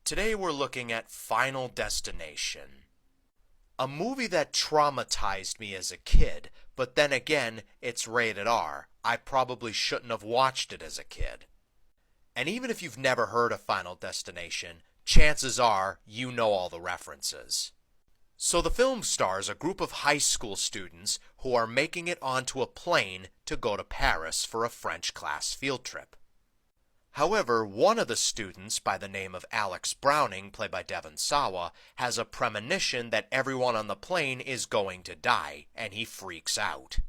Today we're looking at Final Destination, a movie that traumatized me as a kid, but then again, it's rated R. I probably shouldn't have watched it as a kid. And even if you've never heard of Final Destination, chances are you know all the references. So the film stars a group of high school students who are making it onto a plane to go to Paris for a French class field trip. However, one of the students, by the name of Alex Browning, played by Devon Sawa, has a premonition that everyone on the plane is going to die, and he freaks out.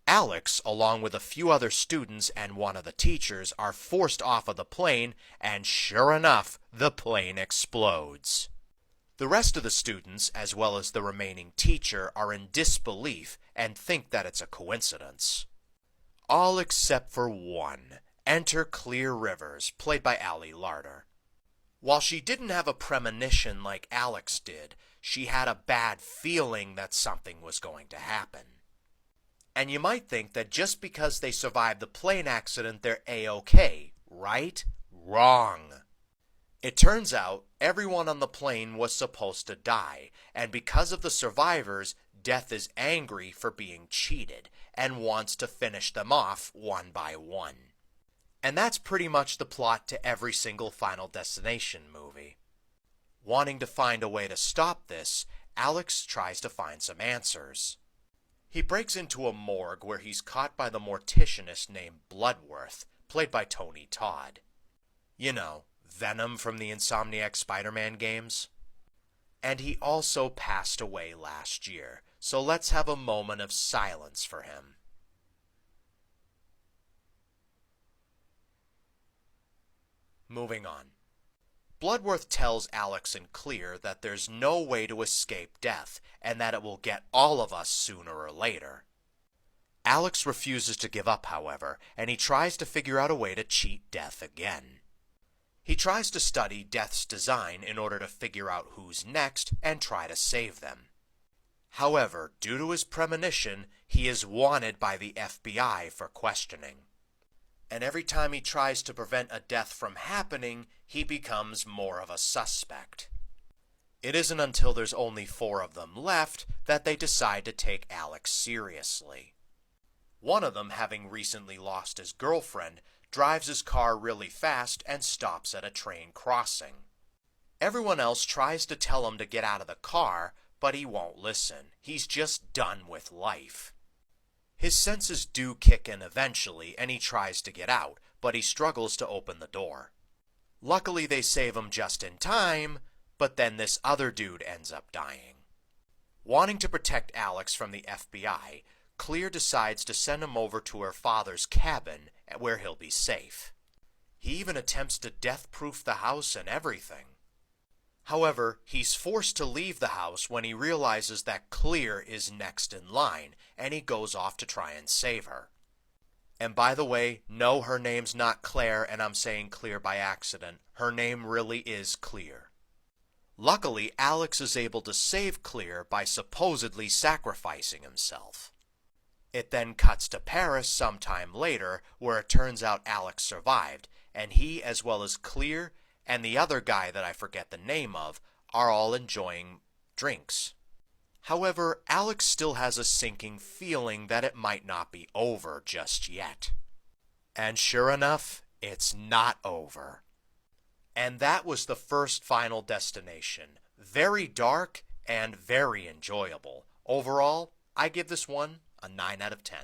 Alex, along with a few other students and one of the teachers, are forced off of the plane, and sure enough, the plane explodes. The rest of the students, as well as the remaining teacher, are in disbelief and think that it's a coincidence. All except for one. Enter Clear Rivers, played by Ali Larter. While she didn't have a premonition like Alex did, she had a bad feeling that something was going to happen. And you might think that just because they survived the plane accident, they're A-OK, right? Wrong. It turns out everyone on the plane was supposed to die, and because of the survivors, Death is angry for being cheated and wants to finish them off one by one. And that's pretty much the plot to every single Final Destination movie. Wanting to find a way to stop this, Alex tries to find some answers. He breaks into a morgue where he's caught by the morticianist named Bloodworth, played by Tony Todd. You know, Venom from the Insomniac Spider-Man games. And he also passed away last year, so let's have a moment of silence for him. Moving on. Bloodworth tells Alex and Clear that there's no way to escape death, and that it will get all of us sooner or later. Alex refuses to give up, however, and he tries to figure out a way to cheat death again. He tries to study death's design in order to figure out who's next and try to save them. However, due to his premonition, he is wanted by the FBI for questioning. And every time he tries to prevent a death from happening, he becomes more of a suspect. It isn't until there's only 4 of them left that they decide to take Alex seriously. One of them, having recently lost his girlfriend, drives his car really fast and stops at a train crossing. Everyone else tries to tell him to get out of the car, but he won't listen. He's just done with life. His senses do kick in eventually, and he tries to get out, but he struggles to open the door. Luckily, they save him just in time, but then this other dude ends up dying. Wanting to protect Alex from the FBI, Clear decides to send him over to her father's cabin, where he'll be safe. He even attempts to death-proof the house and everything. However, he's forced to leave the house when he realizes that Clear is next in line, and he goes off to try and save her. And by the way, no, her name's not Claire, and I'm saying Clear by accident. Her name really is Clear. Luckily, Alex is able to save Clear by supposedly sacrificing himself. It then cuts to Paris sometime later, where it turns out Alex survived, and he, as well as Clear, and the other guy that I forget the name of, are all enjoying drinks. However, Alex still has a sinking feeling that it might not be over just yet. And sure enough, it's not over. And that was the first Final Destination. Very dark and very enjoyable. Overall, I give this one a 9 out of 10.